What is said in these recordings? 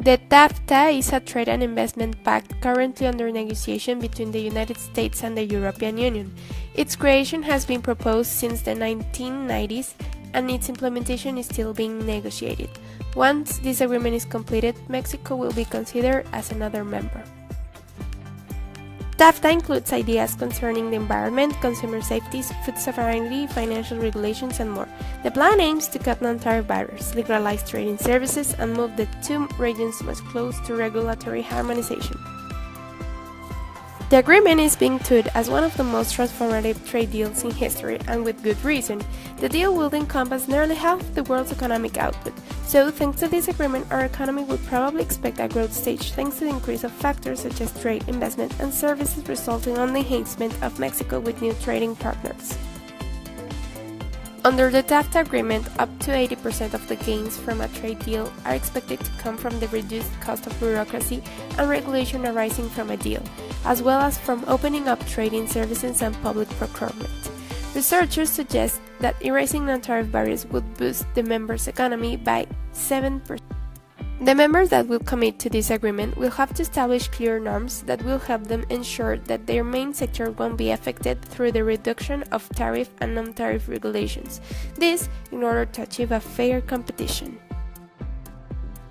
The TAFTA is a trade and investment pact currently under negotiation between the United States and the European Union. Its creation has been proposed since the 1990s, and its implementation is still being negotiated. Once this agreement is completed, Mexico will be considered as another member. TAFTA includes ideas concerning the environment, consumer safety, food sovereignty, financial regulations, and more. The plan aims to cut non-tariff barriers, legalize trading services, and move the two regions much closer to regulatory harmonization. The agreement is being touted as one of the most transformative trade deals in history, and with good reason. The deal will encompass nearly half the world's economic output. So, thanks to this agreement, our economy will probably expect a growth stage thanks to the increase of factors such as trade, investment, and services resulting on the enhancement of Mexico with new trading partners. Under the TAFTA agreement, up to 80% of the gains from a trade deal are expected to come from the reduced cost of bureaucracy and regulation arising from a deal, as well as from opening up trading services and public procurement. Researchers suggest that erasing non-tariff barriers would boost the members' economy by 7%. The members that will commit to this agreement will have to establish clear norms that will help them ensure that their main sector won't be affected through the reduction of tariff and non-tariff regulations. This in order to achieve a fair competition.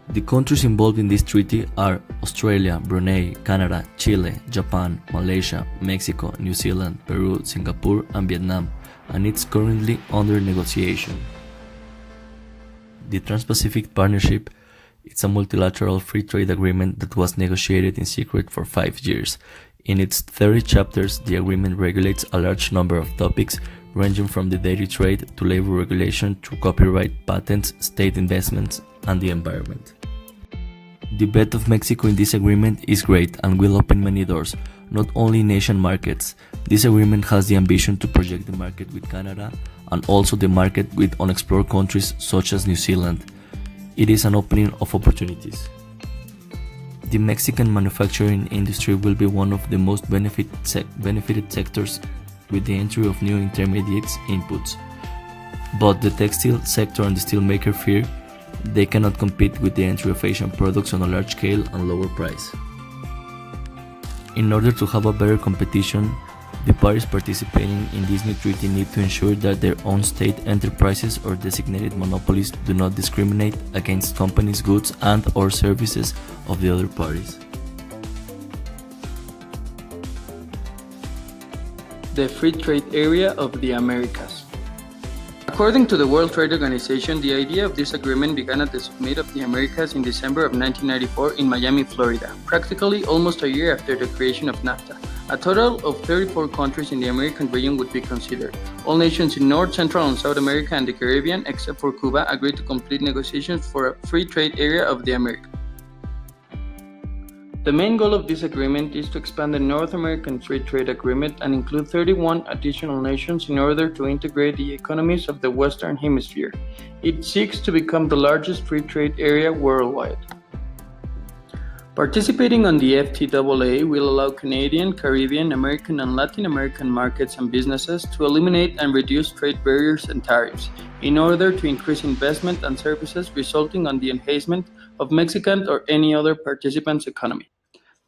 The countries involved in this treaty are Australia, Brunei, Canada, Chile, Japan, Malaysia, Mexico, New Zealand, Peru, Singapore, and Vietnam, and it's currently under negotiation. The Trans-Pacific Partnership is a multilateral free trade agreement that was negotiated in secret for 5 years. In its 30 chapters, the agreement regulates a large number of topics ranging from the daily trade to labor regulation to copyright, patents, state investments, and the environment. The bet of Mexico in this agreement is great and will open many doors, not only in Asian markets. This agreement has the ambition to project the market with Canada and also the market with unexplored countries such as New Zealand. It is an opening of opportunities. The Mexican manufacturing industry will be one of the most benefited sectors with the entry of new intermediates inputs. But the textile sector and the steelmaker fear they cannot compete with the entry of Asian products on a large scale and lower price. In order to have a better competition, the parties participating in this new treaty need to ensure that their own state enterprises or designated monopolies do not discriminate against companies' goods and/or services of the other parties. The Free Trade Area of the Americas. According to the World Trade Organization, the idea of this agreement began at the Summit of the Americas in December of 1994 in Miami, Florida, practically almost a year after the creation of NAFTA. A total of 34 countries in the American region would be considered. All nations in North, Central, and South America and the Caribbean, except for Cuba, agreed to complete negotiations for a free trade area of the Americas. The main goal of this agreement is to expand the North American Free Trade Agreement and include 31 additional nations in order to integrate the economies of the Western Hemisphere. It seeks to become the largest free trade area worldwide. Participating on the FTAA will allow Canadian, Caribbean, American, and Latin American markets and businesses to eliminate and reduce trade barriers and tariffs in order to increase investment and services, resulting on the enhancement of Mexican or any other participant's economy.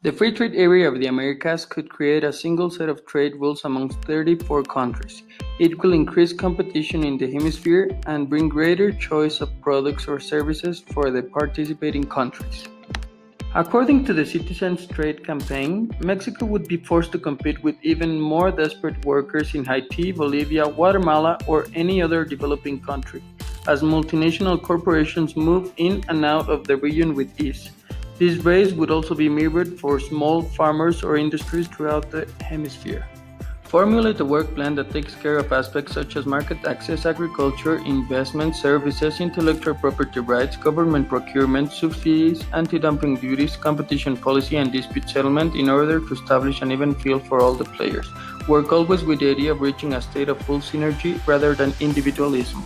The Free Trade Area of the Americas could create a single set of trade rules amongst 34 countries. It will increase competition in the hemisphere and bring greater choice of products or services for the participating countries. According to the Citizens Trade Campaign, Mexico would be forced to compete with even more desperate workers in Haiti, Bolivia, Guatemala, or any other developing country, as multinational corporations move in and out of the region with ease. This race would also be mirrored for small farmers or industries throughout the hemisphere. Formulate a work plan that takes care of aspects such as market access, agriculture, investment, services, intellectual property rights, government procurement, subsidies, anti-dumping duties, competition policy, and dispute settlement in order to establish an even field for all the players. Work always with the idea of reaching a state of full synergy rather than individualism.